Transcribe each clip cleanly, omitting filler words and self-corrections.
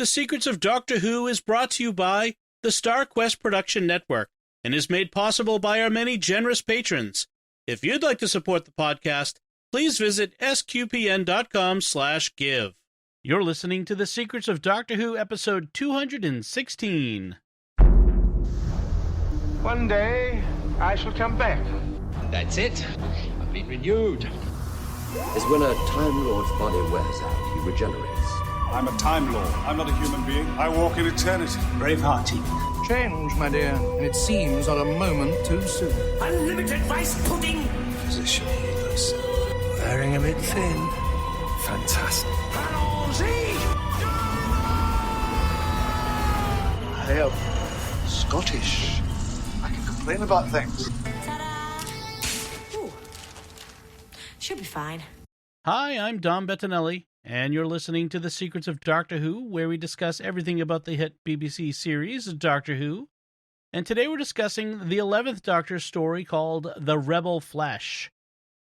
The Secrets of Doctor Who is brought to you by the Star Quest Production Network and is made possible by our many generous patrons. If you'd like to support the podcast, please visit sqpn.com/give. You're listening to The Secrets of Doctor Who, episode 216. One day, I shall come back. That's it. I've been renewed. Is when a Time Lord's body wears out, he regenerates. I'm a Time Lord. I'm not a human being. I walk in eternity. Braveheart. Change, my dear, and it seems not a moment too soon. Unlimited rice pudding. Position healers. Wearing a bit thin. Fantastic. I am Scottish. I can complain about things. Ooh. Should be fine. Hi, I'm Dom Bettinelli, and you're listening to The Secrets of Doctor Who, where we discuss everything about the hit BBC series Doctor Who. And today we're discussing the 11th Doctor story called The Rebel Flesh.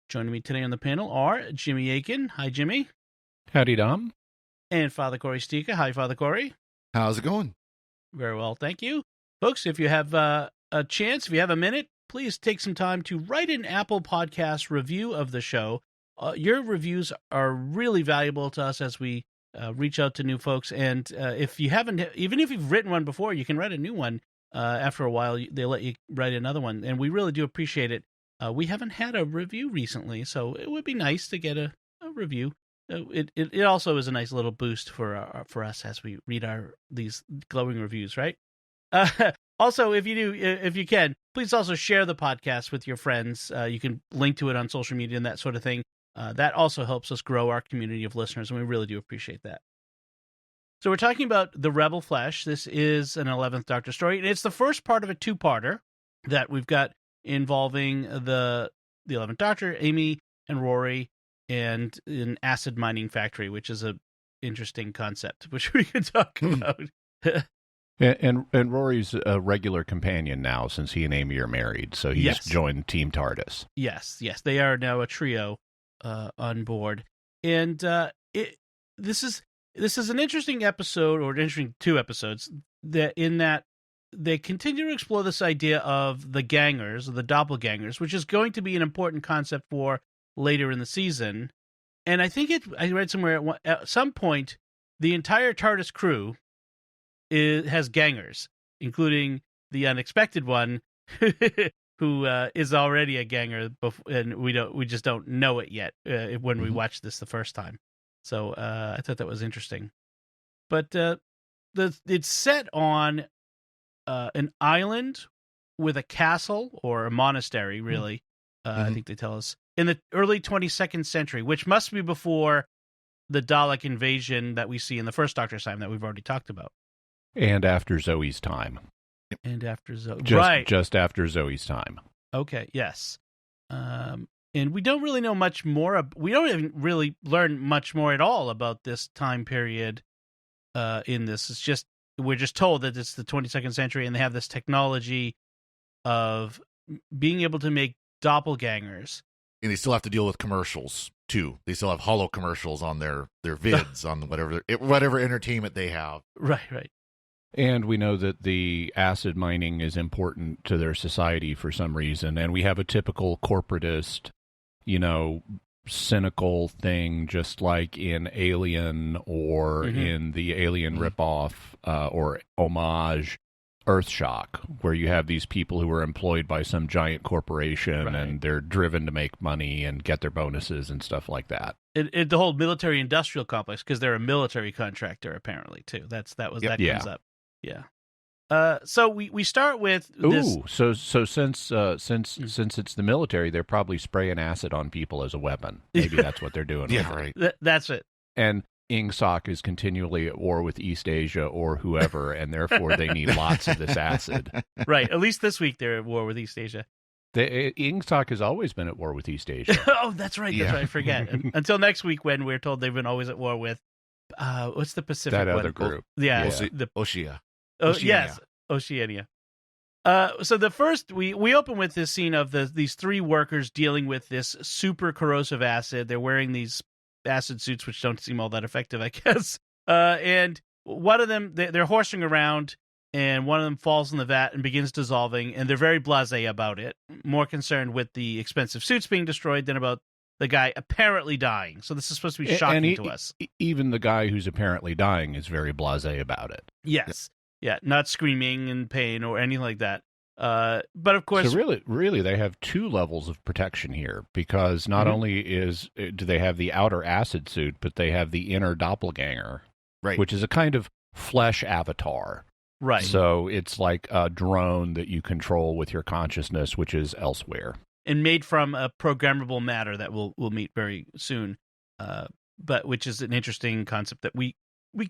Joining me today on the panel are Jimmy Aiken. Hi, Jimmy. Howdy, Dom. And Father Cory Stika. Hi, Father Cory. How's it going? Very well, thank you. Folks, if you have a chance, if you have a minute, please take some time to write an Apple Podcast review of the show. Your reviews are really valuable to us as we reach out to new folks. And if you haven't, even if you've written one before, you can write a new one. After a while, they let you write another one. And we really do appreciate it. We haven't had a review recently, so it would be nice to get a review. It also is a nice little boost for us as we read these glowing reviews, right? Also, if you can, please also share the podcast with your friends. You can link to it on social media and that sort of thing. That also helps us grow our community of listeners, and we really do appreciate that. So we're talking about The Rebel Flesh. This is an 11th Doctor story, and it's the first part of a two-parter that we've got involving the 11th Doctor, Amy and Rory, and an acid mining factory, which is an interesting concept, which we can talk about. And Rory's a regular companion now since he and Amy are married, so he's joined Team Tardis. Yes, they are now a trio on board, and this is an interesting episode, or an interesting two episodes, that they continue to explore this idea of the gangers, the doppelgangers, which is going to be an important concept for later in the season. And I think I read somewhere at some point the entire TARDIS crew has gangers, including the unexpected one, who is already a ganger, and we just don't know it yet when we watched this the first time. So I thought that was interesting. But it's set on an island with a castle, or a monastery, really. I think they tell us, in the early 22nd century, which must be before the Dalek invasion that we see in the first Doctor's time that we've already talked about. And after Zoe's time. And after Zoe. Just after Zoe's time. Okay, yes. And we don't really know much more. We don't even really learn much more at all about this time period in this. We're just told that it's the 22nd century and they have this technology of being able to make doppelgangers. And they still have to deal with commercials, too. They still have hollow commercials on their vids, on whatever entertainment they have. Right. And we know that the acid mining is important to their society for some reason. And we have a typical corporatist, cynical thing, just like in Alien or in the Alien ripoff or homage Earthshock, where you have these people who are employed by some giant corporation and they're driven to make money and get their bonuses and stuff like that. The whole military-industrial complex, because they're a military contractor, apparently, too. That comes up. Yeah. So we start with this. Ooh, so since it's the military, they're probably spraying acid on people as a weapon. Maybe that's what they're doing. Yeah, right. That's it. And Ingsoc is continually at war with East Asia or whoever, and therefore they need lots of this acid. Right. At least this week they're at war with East Asia. Ingsoc has always been at war with East Asia. Oh, that's right. That's right. I forget. Until next week, when we're told they've been always at war with what's the Pacific that one? Other group. The Oceania. Yes, Oceania. So the first, we open with this scene of these three workers dealing with this super corrosive acid. They're wearing these acid suits, which don't seem all that effective, I guess. And one of them, they're horsing around, and one of them falls in the vat and begins dissolving, and they're very blasé about it, more concerned with the expensive suits being destroyed than about the guy apparently dying. So this is supposed to be shocking to us. Even the guy who's apparently dying is very blasé about it. Yes. Yeah, not screaming in pain or anything like that. But of course... So really, they have two levels of protection here, because not only do they have the outer acid suit, but they have the inner doppelganger, right? Which is a kind of flesh avatar. Right. So it's like a drone that you control with your consciousness, which is elsewhere. And made from a programmable matter that we'll meet very soon, but which is an interesting concept that we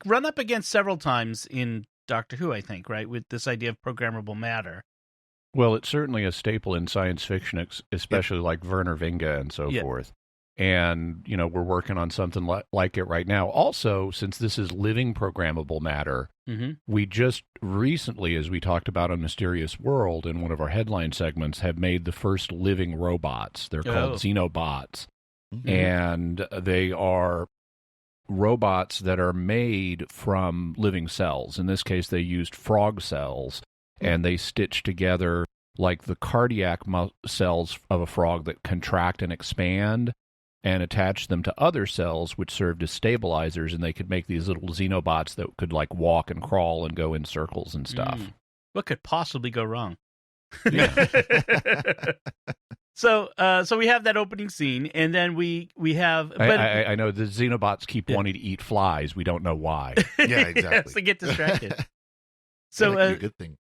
run up against several times in Doctor Who, I think, right? With this idea of programmable matter. Well, it's certainly a staple in science fiction, especially like Werner Vinge and so forth. And, we're working on something like it right now. Also, since this is living programmable matter, we just recently, as we talked about on Mysterious World in one of our headline segments, have made the first living robots. They're called Xenobots. And they are robots that are made from living cells. In this case, they used frog cells, and they stitch together like the cardiac cells of a frog that contract and expand, and attach them to other cells which served as stabilizers, and they could make these little xenobots that could like walk and crawl and go in circles and stuff. What could possibly go wrong? Yeah. So we have that opening scene, and then we have... But, I know the xenobots keep wanting to eat flies. We don't know why. Yeah, exactly. Yes, they get distracted. So a good thing.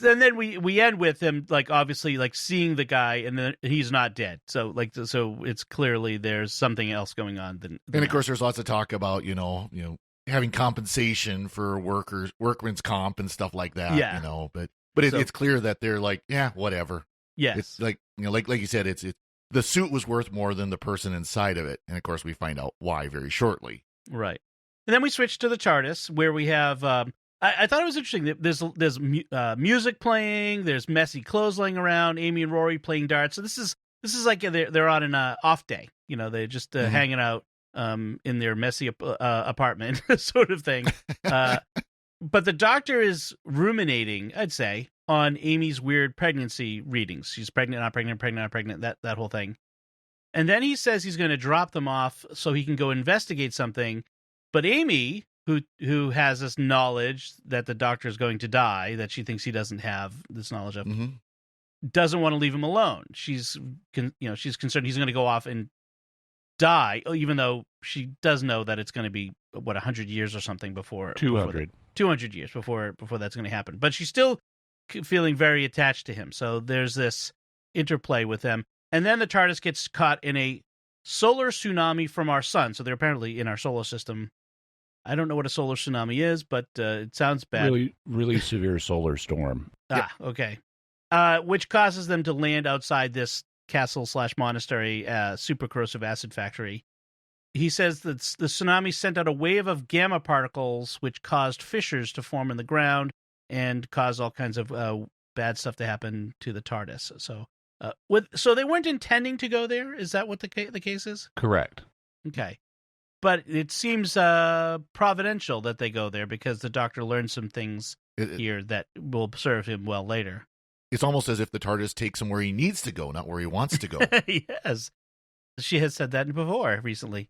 And then we end with him, like, obviously, like, seeing the guy, and then he's not dead. So it's clearly there's something else going on. And of course, there's lots of talk about having compensation for workman's comp and stuff like that. Yeah. But it's clear that they're like, yeah, whatever. Yes. It's like like you said, it's the suit was worth more than the person inside of it, and of course we find out why very shortly. Right. And then we switch to the TARDIS, where we have. I thought it was interesting that there's music playing, there's messy clothes laying around, Amy and Rory playing darts. So this is like they're on an off day. They're just hanging out in their messy apartment sort of thing. But the Doctor is ruminating, I'd say, on Amy's weird pregnancy readings. She's pregnant, not pregnant, pregnant, not pregnant, that whole thing. And then he says he's going to drop them off so he can go investigate something. But Amy, who has this knowledge that the Doctor is going to die, that she thinks he doesn't have this knowledge of, doesn't want to leave him alone. She's concerned he's going to go off and die, even though she does know that it's going to be 100 years or something before 200 years before that's going to happen. But she's still feeling very attached to him. So there's this interplay with them. And then the TARDIS gets caught in a solar tsunami from our sun. So they're apparently in our solar system. I don't know what a solar tsunami is, but it sounds bad. Really, really severe solar storm. Okay. Which causes them to land outside this castle/monastery, super corrosive acid factory. He says that the tsunami sent out a wave of gamma particles, which caused fissures to form in the ground and caused all kinds of bad stuff to happen to the TARDIS. So they weren't intending to go there. Is that what the case is? Correct. Okay. But it seems providential that they go there, because the Doctor learned some things here that will serve him well later. It's almost as if the TARDIS takes him where he needs to go, not where he wants to go. Yes. She has said that before recently.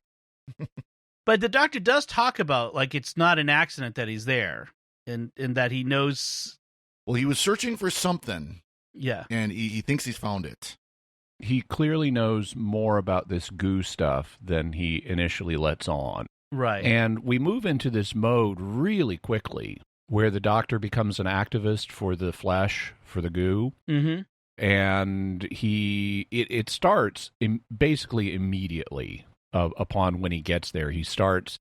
But the Doctor does talk about, like, it's not an accident that he's there, and that he knows... Well, he was searching for something. Yeah. And he thinks he's found it. He clearly knows more about this goo stuff than he initially lets on. Right. And we move into this mode really quickly, where the Doctor becomes an activist for the flesh, for the goo. Mm-hmm. And it starts basically immediately upon when he gets there. He starts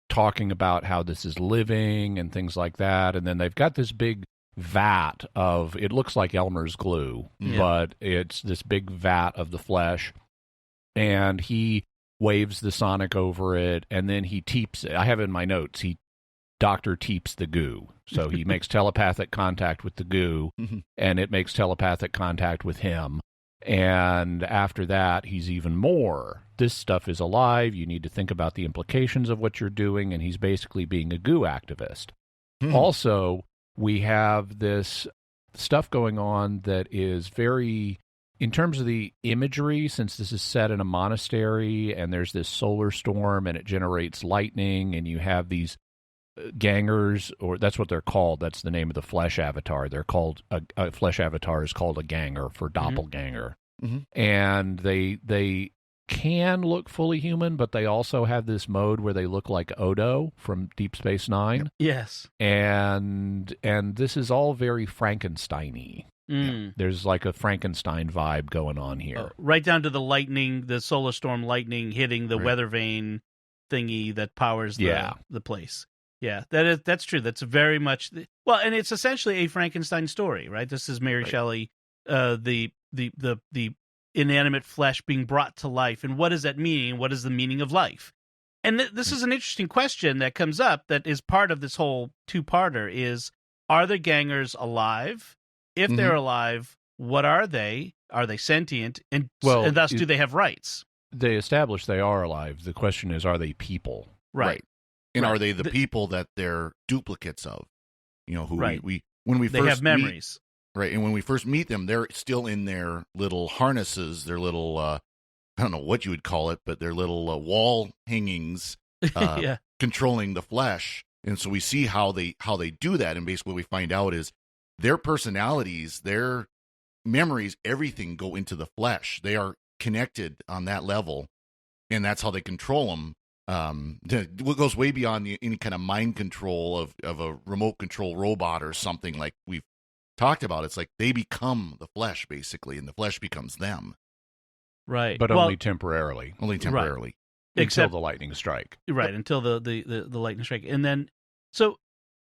talking about how this is living and things like that. And then they've got this big vat of, it looks like Elmer's glue, but it's this big vat of the flesh, and he waves the sonic over it, and then he teeps it. I have in my notes, Doctor teeps the goo. So he makes telepathic contact with the goo, and it makes telepathic contact with him. And after that, he's even more. This stuff is alive. You need to think about the implications of what you're doing. And he's basically being a goo activist. Also, we have this stuff going on that is very, in terms of the imagery, since this is set in a monastery and there's this solar storm and it generates lightning and you have these gangers, or that's what they're called. That's the name of the flesh avatar. They're called, a flesh avatar is called a ganger for doppelganger. And they can look fully human, but they also have this mode where they look like Odo from Deep Space Nine. Yes. And this is all very Frankenstein-y. There's like a Frankenstein vibe going on here. Right down to the lightning, the solar storm lightning hitting the weather vane thingy that powers the place. Yeah, that's true. That's very much well, and it's essentially a Frankenstein story, right? This is Mary Shelley, the inanimate flesh being brought to life, and what does that mean? What is the meaning of life? And this is an interesting question that comes up that is part of this whole two-parter: is are the gangers alive? If they're alive, what are they? Are they sentient? And thus, do they have rights? They establish they are alive. The question is, are they people? Right. And are they the people that they're duplicates of? You know, who we when we they first have memories. Right, and when we first meet them, they're still in their little harnesses, their little, I don't know what you would call it, but their little wall hangings controlling the flesh. And so we see how they do that, and basically what we find out is their personalities, their memories, everything go into the flesh. They are connected on that level, and that's how they control them. What goes way beyond any kind of mind control of a remote control robot or something like we've talked about. It's like they become the flesh basically, and the flesh becomes them. Right, but only temporarily. Until the lightning strike. Right, until the lightning strike, and then so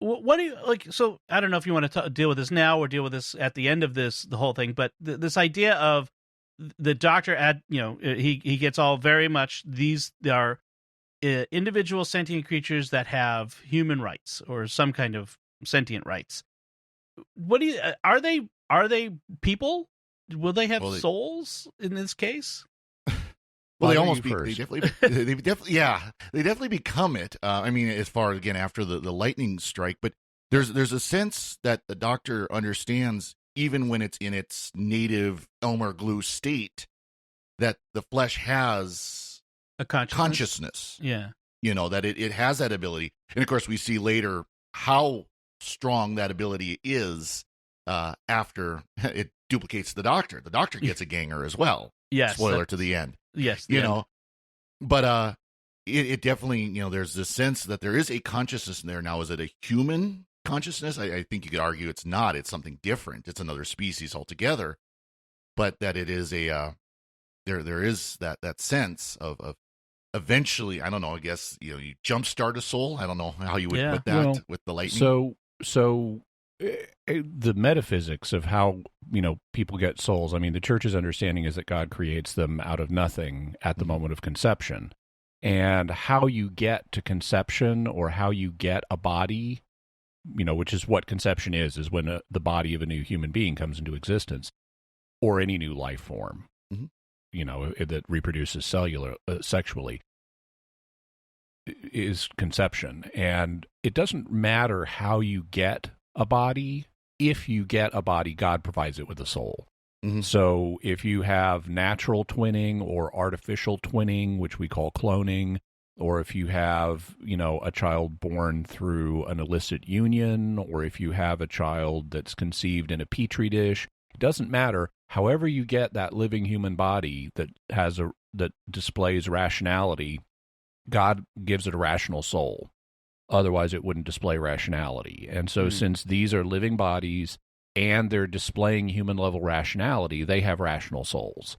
what do you like? So I don't know if you want to deal with this now or deal with this at the end of the whole thing, but this idea of the doctor he gets all very much these are individual sentient creatures that have human rights or some kind of sentient rights. What do you are they people? Will they have souls in this case? Well, they almost they definitely become it. I mean, as far again after the lightning strike, but there's a sense that the doctor understands, even when it's in its native Elmer glue state, that the flesh has a consciousness. Yeah, that it has that ability, and of course we see later how strong that ability is after it duplicates the doctor. The doctor gets a ganger as well. Yes. Spoiler to the end. Yes. But it definitely, there's this sense that there is a consciousness in there. Now, is it a human consciousness? I think you could argue it's not. It's something different. It's another species altogether. But that it is there is that sense of eventually, I don't know, I guess, you jumpstart a soul. I don't know how you would put that with the lightning. So the metaphysics of how, people get souls. I mean, the church's understanding is that God creates them out of nothing at the moment of conception. And how you get to conception, or how you get a body, which is what conception is when the body of a new human being comes into existence, or any new life form, that reproduces sexually, is conception. And it doesn't matter how you get a body. If you get a body, God provides it with a soul. Mm-hmm. So if you have natural twinning or artificial twinning, which we call cloning, or if you have, a child born through an illicit union, or if you have a child that's conceived in a petri dish, it doesn't matter. However you get that living human body that displays rationality, God gives it a rational soul. Otherwise, it wouldn't display rationality. And so since these are living bodies and they're displaying human-level rationality, they have rational souls.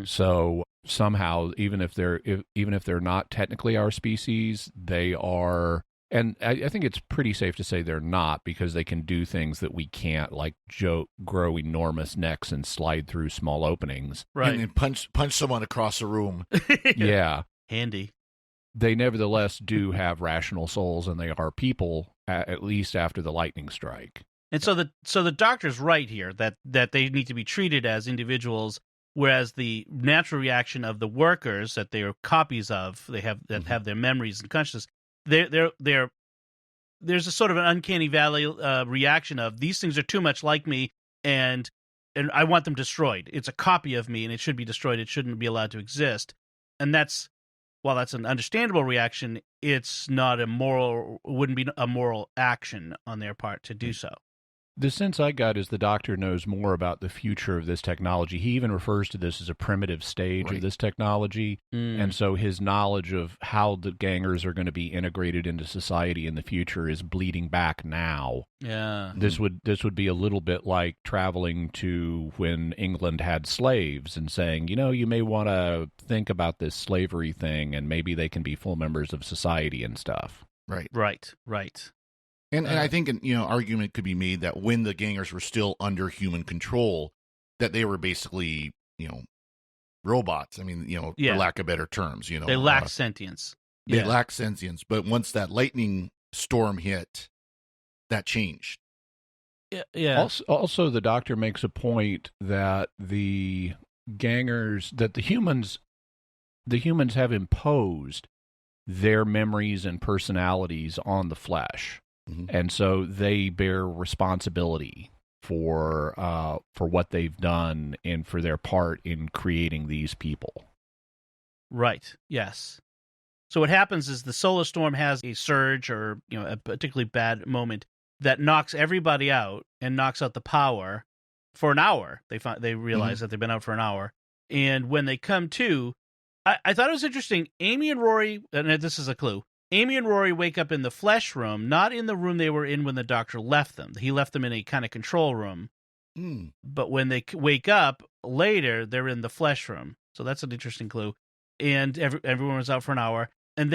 So somehow, even if they're not technically our species, they are. And I think it's pretty safe to say they're not, because they can do things that we can't, like grow enormous necks and slide through small openings. Right. And punch someone across a room. Yeah. Handy. They nevertheless do have rational souls, and they are people, at least after the lightning strike. And so the doctor's right here that they need to be treated as individuals whereas the natural reaction of the workers that they are copies of, they have that have their memories and consciousness, there's a sort of an uncanny valley reaction of these things are too much like me, and I want them destroyed. It's a copy of me, and it should be destroyed. It shouldn't be allowed to exist. And while that's an understandable reaction, it's not wouldn't be a moral action on their part to do so. The sense I got is the Doctor knows more about the future of this technology. He even refers to this as a primitive stage of this technology. And so his knowledge of how the gangers are going to be integrated into society in the future is bleeding back now. Yeah. This would be a little bit like traveling to when England had slaves and saying, you may want to think about this slavery thing and maybe they can be full members of society and stuff. Right. And I think an argument could be made that when the gangers were still under human control, that they were basically robots. I mean, for lack of better terms, they lack sentience. They lack sentience, but once that lightning storm hit, that changed. Yeah. Also, the Doctor makes a point that the gangers, that the humans have imposed their memories and personalities on the flesh. And so they bear responsibility for what they've done and for their part in creating these people. Right. Yes. So what happens is the solar storm has a surge or a particularly bad moment that knocks everybody out and knocks out the power for an hour. They realize that they've been out for an hour, and when they come to, I thought it was interesting. Amy and Rory, and this is a clue. Amy and Rory wake up in the flesh room, not in the room they were in when the Doctor left them. He left them in a kind of control room. But when they wake up later, they're in the flesh room. So that's an interesting clue. And everyone was out for an hour. And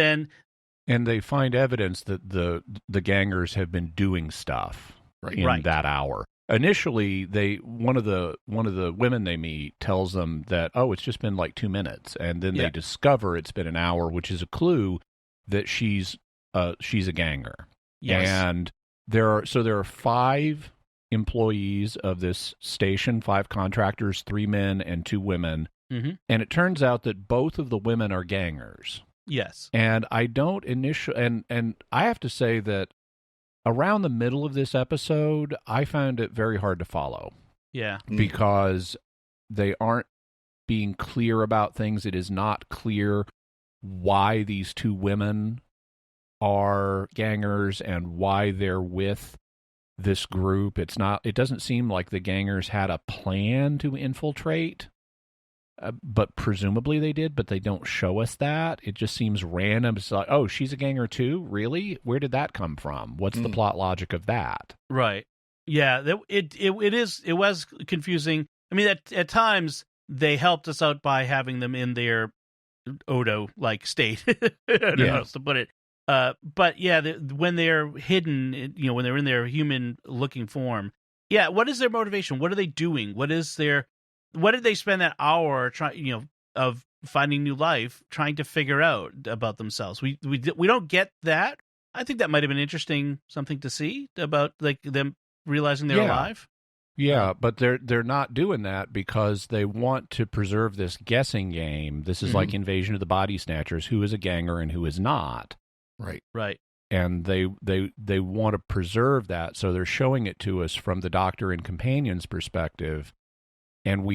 they find evidence that the gangers have been doing stuff in that hour. Initially, one of the women they meet tells them that, it's just been like 2 minutes. And then they discover it's been an hour, which is a clue that she's a ganger. Yes. And there are 5 employees of this station, 5 contractors, 3 men and 2 women. And it turns out that both of the women are gangers. Yes. And I don't and I have to say that around the middle of this episode, I found it very hard to follow. Yeah. Because they aren't being clear about things. It is not clear why these 2 women are gangers and why they're with this group. It doesn't seem like the gangers had a plan to infiltrate, but presumably they did, but they don't show us that. It just seems random. It's like, she's a ganger too? Really? Where did that come from? What's the plot logic of that? Right. Yeah, it was confusing. I mean, at times they helped us out by having them in their Odo-like state. I don't know how else to put it. But yeah, when they're hidden, when they're in their human-looking form, what is their motivation? What are they doing? What did they spend that hour trying, of finding new life, trying to figure out about themselves? We don't get that. I think that might have been interesting, something to see about like them realizing they're alive. Yeah, but they're not doing that because they want to preserve this guessing game. This is like Invasion of the Body Snatchers, who is a ganger and who is not. Right. And they want to preserve that, so they're showing it to us from the Doctor and Companion's perspective. And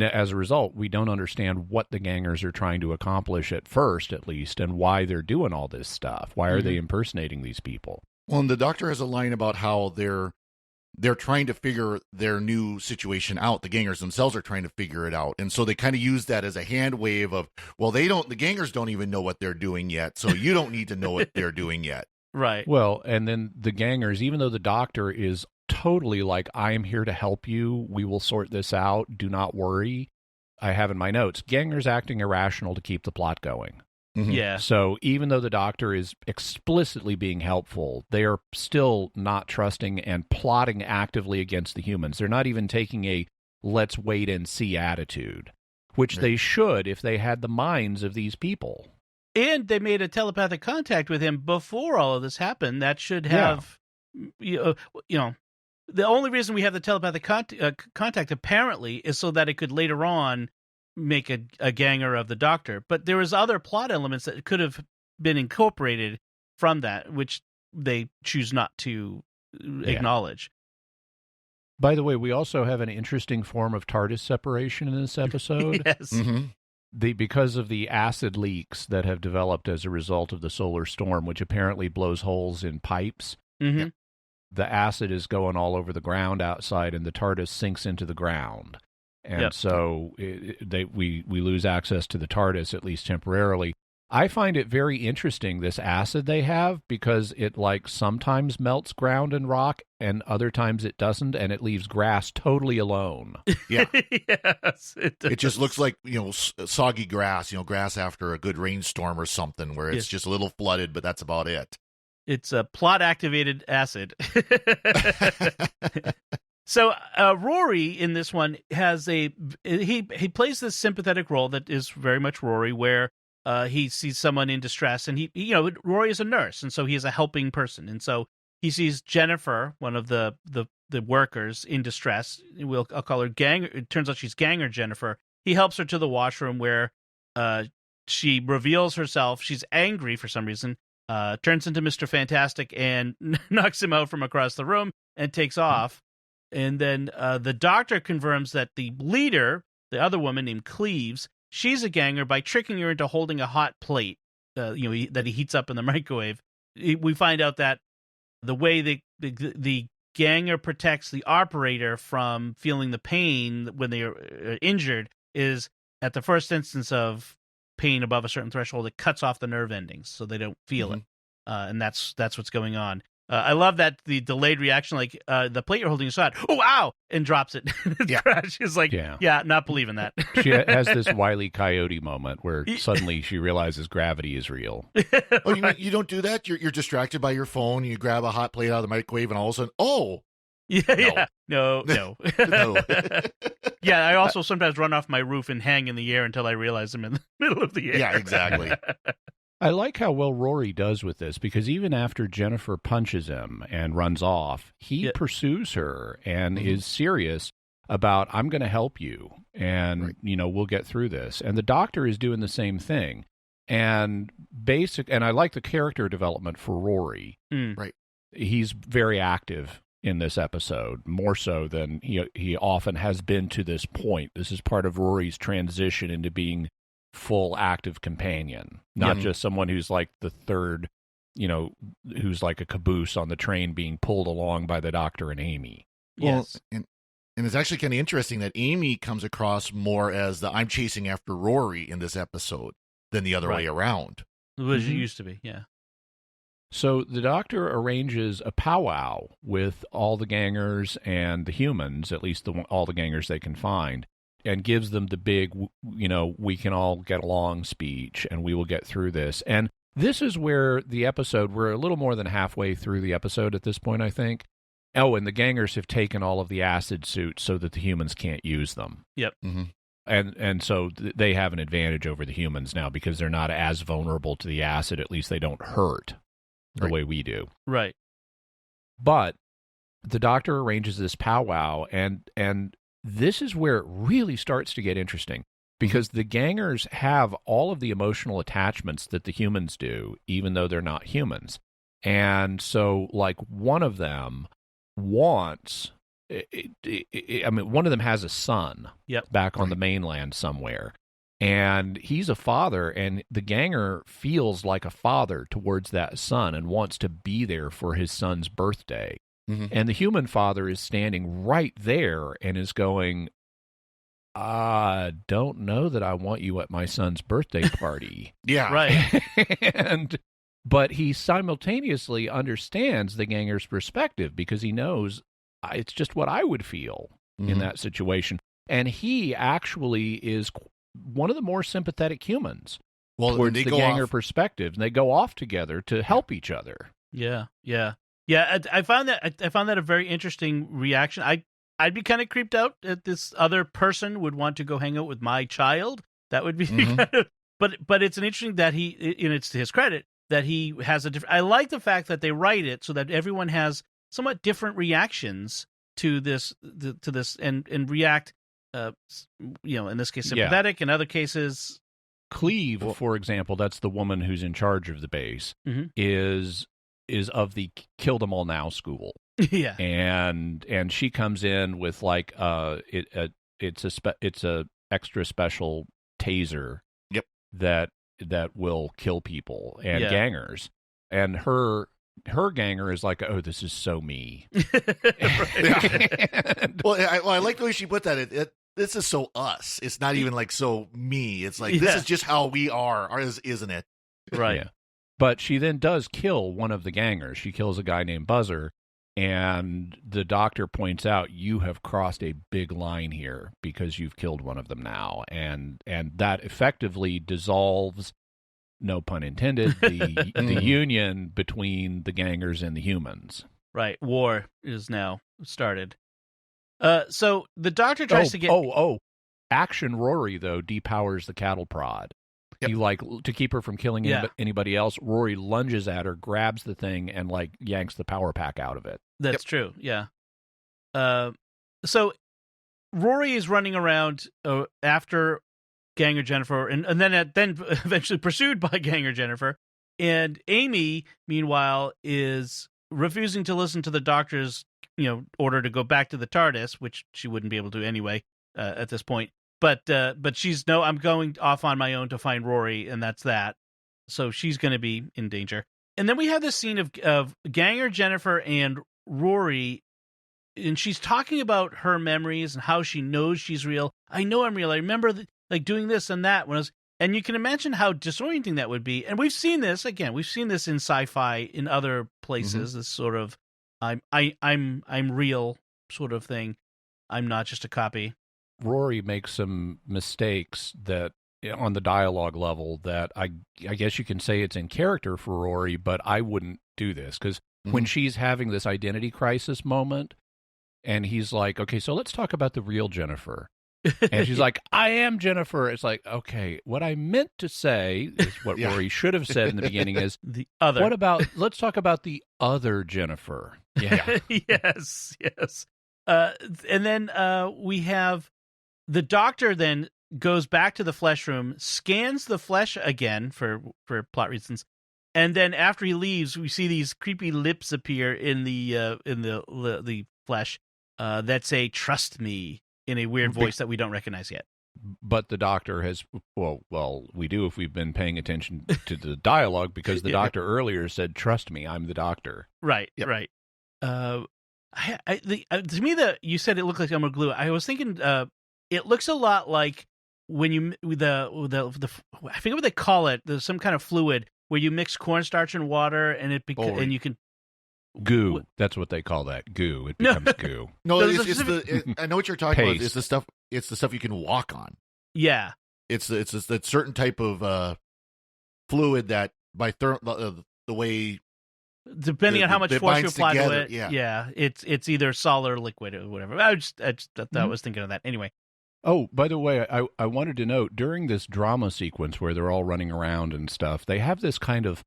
as a result, we don't understand what the gangers are trying to accomplish at first, at least, and why they're doing all this stuff. Why are they impersonating these people? Well, and the Doctor has a line about how they're trying to figure their new situation out. The gangers themselves are trying to figure it out. And so they kind of use that as a hand wave of, the gangers don't even know what they're doing yet, so you don't need to know what they're doing yet. Right. Well, and then the gangers, even though the Doctor is totally like, I am here to help you, we will sort this out, do not worry. I have in my notes, gangers acting irrational to keep the plot going. Yeah. So even though the Doctor is explicitly being helpful, they are still not trusting and plotting actively against the humans. They're not even taking a let's wait and see attitude, which they should if they had the minds of these people. And they made a telepathic contact with him before all of this happened. That should have, the only reason we have the telepathic contact apparently is so that it could later on make a ganger of the Doctor. But there was other plot elements that could have been incorporated from that, which they choose not to acknowledge. By the way, we also have an interesting form of TARDIS separation in this episode. Yes. Because of the acid leaks that have developed as a result of the solar storm, which apparently blows holes in pipes. The acid is going all over the ground outside, and the TARDIS sinks into the ground. And so we lose access to the TARDIS, at least temporarily. I find it very interesting, this acid they have, because it sometimes melts ground and rock, and other times it doesn't, and it leaves grass totally alone. Yeah. Yes, it just looks like, soggy grass, grass after a good rainstorm or something, where it's just a little flooded, but that's about it. It's a plot-activated acid. So Rory in this one has he plays this sympathetic role that is very much Rory, where he sees someone in distress, and Rory is a nurse, and so he is a helping person, and so he sees Jennifer, one of the workers, in distress. I'll call her Ganger. It turns out she's Ganger Jennifer. He helps her to the washroom where she reveals herself. She's angry for some reason. Turns into Mr. Fantastic and knocks him out from across the room and takes off. And then the Doctor confirms that the leader, the other woman named Cleves, she's a ganger by tricking her into holding a hot plate, that he heats up in the microwave. We find out that the way the ganger protects the operator from feeling the pain when they are injured is at the first instance of pain above a certain threshold, it cuts off the nerve endings so they don't feel it. And that's what's going on. I love that the delayed reaction, the plate you're holding is hot. Oh, ow! And drops it. She's like, not believing that. She has this Wile E. Coyote moment where suddenly she realizes gravity is real. Oh, you don't do that? You're distracted by your phone, you grab a hot plate out of the microwave, and all of a sudden, oh! No. No. Yeah, I also sometimes run off my roof and hang in the air until I realize I'm in the middle of the air. Yeah, exactly. I like how well Rory does with this, because even after Jennifer punches him and runs off, he pursues her and is serious about, I'm going to help you, and we'll get through this. And the Doctor is doing the same thing. And I like the character development for Rory. Right. He's very active in this episode, more so than he often has been to this point. This is part of Rory's transition into being full active companion, not just someone who's like the third, who's like a caboose on the train being pulled along by the Doctor and Amy. Yes. Well, and it's actually kind of interesting that Amy comes across more as I'm chasing after Rory in this episode than the other way around. Which it used to be, yeah. So the Doctor arranges a powwow with all the gangers and the humans, at least all the gangers they can find, and gives them the big, we can all get along speech, and we will get through this. And this is where the episode, we're a little more than halfway through the episode at this point, I think. Oh, and the gangers have taken all of the acid suits so that the humans can't use them. Yep. Mm-hmm. And so they have an advantage over the humans now because they're not as vulnerable to the acid. At least they don't hurt the way we do. Right. But the Doctor arranges this powwow, and this is where it really starts to get interesting, because the gangers have all of the emotional attachments that the humans do, even though they're not humans. And so, one of them wants... one of them has a son back on the mainland somewhere, and he's a father, and the ganger feels like a father towards that son and wants to be there for his son's birthday. Mm-hmm. And the human father is standing right there and is going, I don't know that I want you at my son's birthday party. Yeah. Right. But he simultaneously understands the ganger's perspective, because he knows it's just what I would feel in that situation. And he actually is one of the more sympathetic humans towards the ganger perspective. And they go off together to help each other. Yeah. I found that a very interesting reaction. I'd be kind of creeped out that this other person would want to go hang out with my child. That would be kind of, but it's an interesting that it's to his credit that he has a different. I like the fact that they write it so that everyone has somewhat different reactions to this and react in this case, sympathetic. In other cases, Cleve, for example, that's the woman who's in charge of the base, is of the kill them all now school. Yeah, and she comes in with like it's a extra special taser. Yep. That will kill people and gangers, and her ganger is like, oh, this is so me. Well, I like the way she put that. This is so us. It's not even like so me. It's like this is just how we are, isn't it? Right. Yeah. But she then does kill one of the gangers. She kills a guy named Buzzer. And the doctor points out, you have crossed a big line here because you've killed one of them now. And that effectively dissolves, no pun intended, the union between the gangers and the humans. Right. War is now started. So the doctor tries to get... Action Rory, though, depowers the cattle prod. Yep. He, to keep her from killing anybody else, Rory lunges at her, grabs the thing, and yanks the power pack out of it. That's true, yeah. So Rory is running around after Ganger Jennifer, and then eventually pursued by Ganger Jennifer. And Amy, meanwhile, is refusing to listen to the doctor's order to go back to the TARDIS, which she wouldn't be able to anyway at this point. But she's I'm going off on my own to find Rory, and that's that. So she's going to be in danger. And then we have this scene of Ganger, Jennifer, and Rory, and she's talking about her memories and how she knows she's real. I know I'm real. I remember doing this and that when I was, and you can imagine how disorienting that would be. And we've seen this again. We've seen this in sci-fi in other places. This sort of I'm real sort of thing. I'm not just a copy. Rory makes some mistakes that on the dialogue level that I guess you can say it's in character for Rory, but I wouldn't do this because when she's having this identity crisis moment and he's like, okay, so let's talk about the real Jennifer. And she's like, I am Jennifer. It's like, okay, what I meant to say is what Rory should have said in the beginning is the other. Let's talk about the other Jennifer. Yeah. Yes. And then we have the doctor then goes back to the flesh room, scans the flesh again for plot reasons, and then after he leaves, we see these creepy lips appear in the flesh that say "Trust me" in a weird voice that we don't recognize yet. But the doctor has well, we do if we've been paying attention to the dialogue because the doctor earlier said, "Trust me, I'm the doctor." Right. Yep. Right. To me, you said it looked like Elmer glue. I was thinking. It looks a lot like when you the I forget what they call it. There's some kind of fluid where you mix cornstarch and water, and and you can goo. That's what they call that. Goo. It becomes goo. No, I know what you're talking about. It's the stuff. It's the stuff you can walk on. Yeah. It's that certain type of fluid that by the way. Depending on how much force you apply to it, yeah, it's either solid or liquid or whatever. I was thinking of that anyway. Oh, by the way, I wanted to note, during this drama sequence where they're all running around and stuff, they have this kind of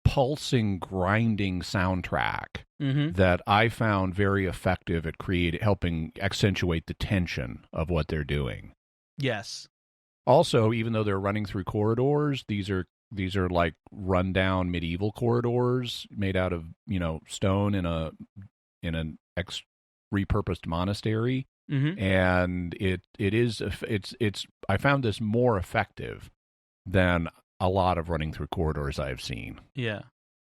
pulsing, grinding soundtrack that I found very effective at helping accentuate the tension of what they're doing. Yes. Also, even though they're running through corridors, these are like rundown medieval corridors made out of stone in an repurposed monastery. And it's I found this more effective than a lot of running through corridors I've seen. Yeah.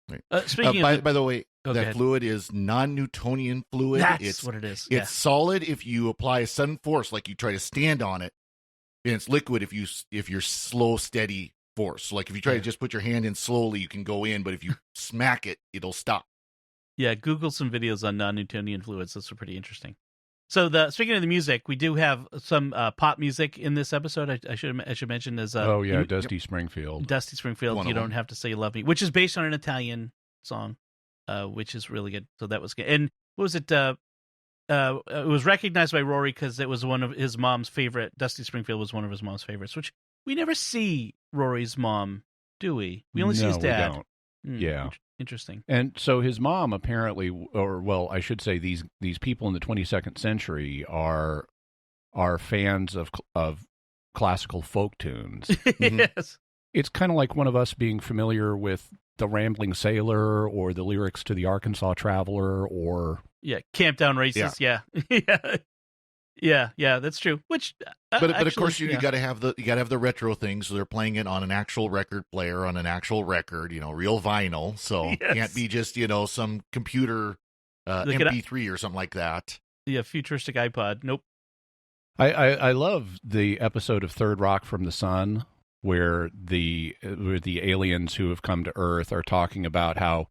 Right. Speaking by the way, that fluid is non-Newtonian fluid. That's what it is. It's solid if you apply a sudden force, like you try to stand on it, and it's liquid if you're slow, steady force. So like if you try to just put your hand in slowly, you can go in, but if you smack it, it'll stop. Yeah, Google some videos on non-Newtonian fluids. Those are pretty interesting. So speaking of the music, we do have some pop music in this episode. I should mention as Dusty Springfield. Dusty Springfield. You don't have to say you love me, which is based on an Italian song, which is really good. So that was good. And what was it? It was recognized by Rory because it was one of his mom's favorite. Dusty Springfield was one of his mom's favorites, which we never see Rory's mom, do we? We only see his dad. We don't. Yeah. Interesting. And so his mom apparently, or well, I should say these people in the 22nd century are are fans of classical folk tunes. Yes. It's kind of like one of us being familiar with the Rambling Sailor or the lyrics to the Arkansas Traveler or... Yeah, Camp Down Races, yeah. Yeah, that's true. Which, but of course you got to have the retro thing, so they're playing it on an actual record player, on an actual record, real vinyl. So it can't be just some computer MP3 or something like that. Yeah, futuristic iPod. Nope. I love the episode of Third Rock from the Sun where the aliens who have come to Earth are talking about how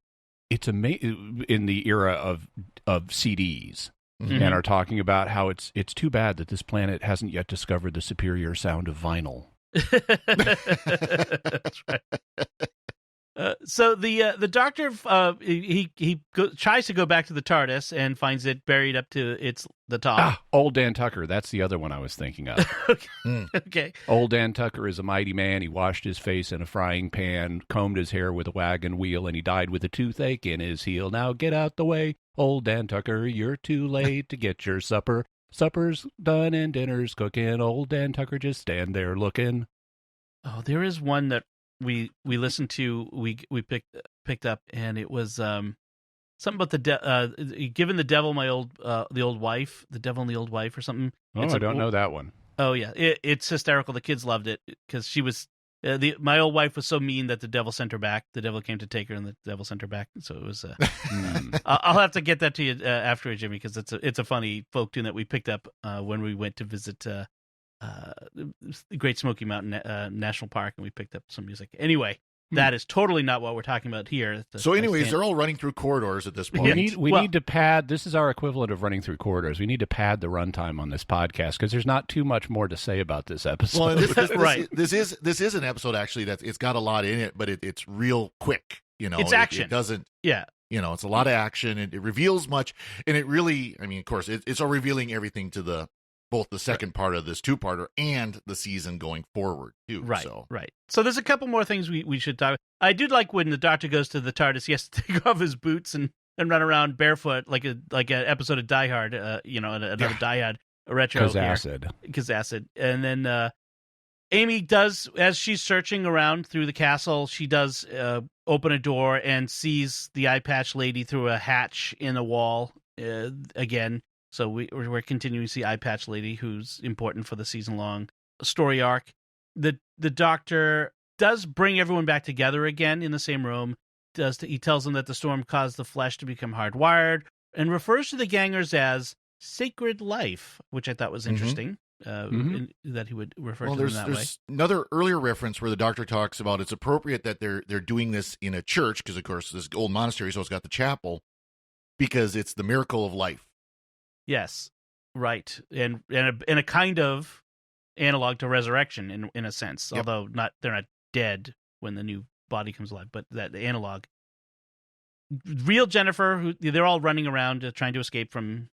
it's in the era of CDs. Mm-hmm. And are talking about how it's too bad that this planet hasn't yet discovered the superior sound of vinyl. That's right. So the Doctor he tries to go back to the TARDIS and finds it buried up to the top. Old Dan Tucker. That's the other one I was thinking of. Okay. Old Dan Tucker is a mighty man. He washed his face in a frying pan, combed his hair with a wagon wheel, and he died with a toothache in his heel. Now get out the way, Old Dan Tucker. You're too late to get your supper. Supper's done and dinner's cooking. Old Dan Tucker, just stand there looking. Oh, there is one that we listened to, we picked up, and it was something about giving the devil the old wife, the devil and the old wife or something. Oh, I don't know that one. Oh yeah, it's hysterical. The kids loved it because she was my old wife was so mean that the devil sent her back. The devil came to take her, and the devil sent her back. So it was. I'll have to get that to you after, Jimmy, because it's a funny folk tune that we picked up when we went to visit Great Smoky Mountain National Park, and we picked up some music. Anyway, that is totally not what we're talking about here. So anyways, they're all running through corridors at this point. We need to pad. This is our equivalent of running through corridors. We need to pad the runtime on this podcast because there's not too much more to say about this episode. Well, right. This is an episode actually that it's got a lot in it, but it's real quick. It's action. It doesn't. Yeah. It's a lot of action. It reveals much, and it really. I mean, of course, it's all revealing everything to both the second part of this two-parter and the season going forward, too. Right, right. So there's a couple more things we should talk about. I do like when the Doctor goes to the TARDIS, he has to take off his boots and run around barefoot like an episode of Die Hard, another Die Hard retro. Because acid. And then Amy does, as she's searching around through the castle, she does open a door and sees the eye patch lady through a hatch in the wall again. So we're continuing to see Eye Patch Lady, who's important for the season-long story arc. The Doctor does bring everyone back together again in the same room. He tells them that the storm caused the flesh to become hardwired, and refers to the gangers as sacred life, which I thought was interesting. That he would refer to them that way. There's another earlier reference where the Doctor talks about it's appropriate that they're doing this in a church, because of course this old monastery, so it's got the chapel, because it's the miracle of life. Yes, right, and a kind of analog to resurrection in a sense, although they're not dead when the new body comes alive, but that the analog. Real Jennifer, who they're all running around trying to escape from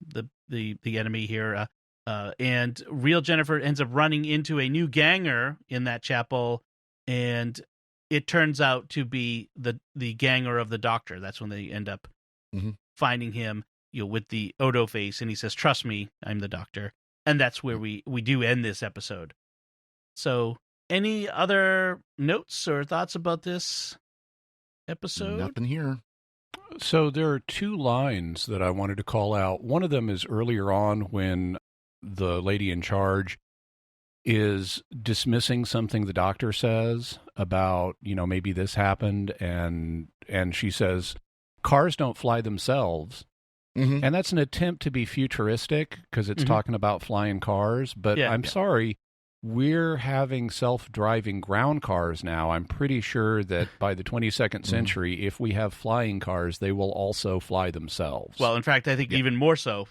the enemy here, and Real Jennifer ends up running into a new ganger in that chapel, and it turns out to be the ganger of the Doctor. That's when they end up finding him. With the Odo face, and he says, "Trust me, I'm the Doctor," and that's where we do end this episode. So, any other notes or thoughts about this episode? Nothing here. So there are two lines that I wanted to call out. One of them is earlier on when the lady in charge is dismissing something the Doctor says about, maybe this happened, and she says, "Cars don't fly themselves." Mm-hmm. And that's an attempt to be futuristic because it's talking about flying cars. But I'm sorry, we're having self-driving ground cars now. I'm pretty sure that by the 22nd century, if we have flying cars, they will also fly themselves. Well, in fact, I think even more so.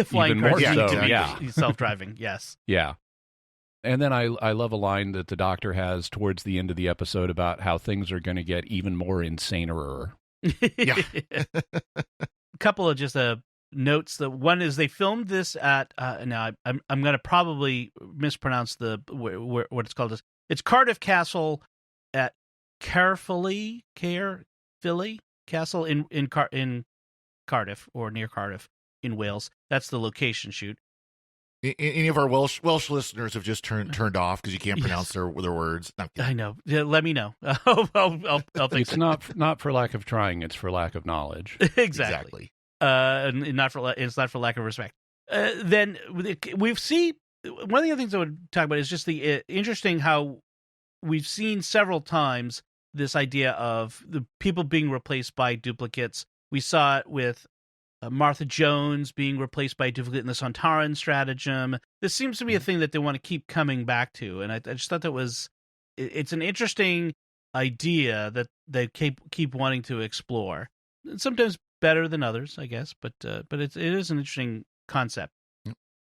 Flying cars need to be self-driving, yes. Yeah. And then I love a line that the Doctor has towards the end of the episode about how things are going to get even more insaner. Yeah. Couple of just notes. The one is they filmed this at now I'm going to probably mispronounce what it's called. It's Cardiff Castle at Caerphilly Castle in Cardiff, or near Cardiff in Wales. That's the location shoot. Any of our Welsh listeners have just turned off because you can't pronounce their words. I know. Yeah, let me know. I'll fix it. It's not for lack of trying; it's for lack of knowledge. Exactly. And it's not for lack of respect. Then we've seen one of the other things I would talk about is just the interesting how we've seen several times this idea of the people being replaced by duplicates. We saw it with Martha Jones being replaced by a duplicate in the Sontaran stratagem. This seems to be a thing that they want to keep coming back to, and I just thought it's an interesting idea that they keep wanting to explore. Sometimes better than others, I guess, but it is an interesting concept.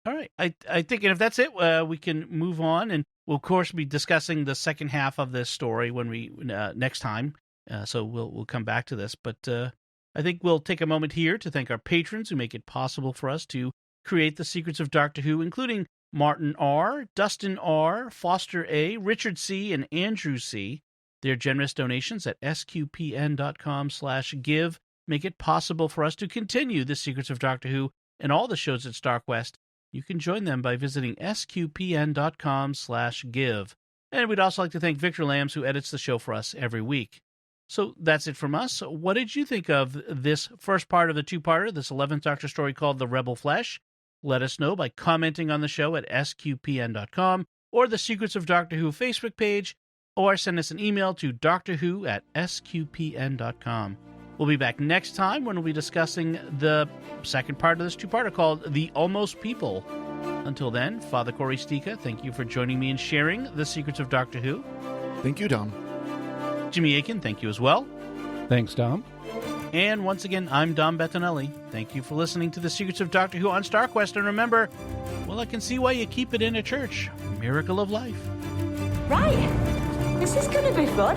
All right, I think, and if that's it, we can move on, and we'll of course be discussing the second half of this story when we next time. So we'll come back to this, but I think we'll take a moment here to thank our patrons who make it possible for us to create the Secrets of Doctor Who, including Martin R., Dustin R., Foster A., Richard C., and Andrew C. Their generous donations at sqpn.com/give make it possible for us to continue the Secrets of Doctor Who and all the shows at StarQuest. You can join them by visiting sqpn.com/give. And we'd also like to thank Victor Lambs, who edits the show for us every week. So that's it from us. What did you think of this first part of the two-parter, this 11th Doctor story called The Rebel Flesh? Let us know by commenting on the show at sqpn.com or the Secrets of Doctor Who Facebook page, or send us an email to drwho@sqpn.com. We'll be back next time when we'll be discussing the second part of this two-parter called The Almost People. Until then, Father Cory Stika, thank you for joining me and sharing the Secrets of Doctor Who. Thank you, Dom. Jimmy Aiken, thank you as well. Thanks, Dom. And once again, I'm Dom Bettinelli. Thank you for listening to the Secrets of Doctor Who on StarQuest. And remember, well, I can see why you keep it in a church. Miracle of life. Right. This is going to be fun.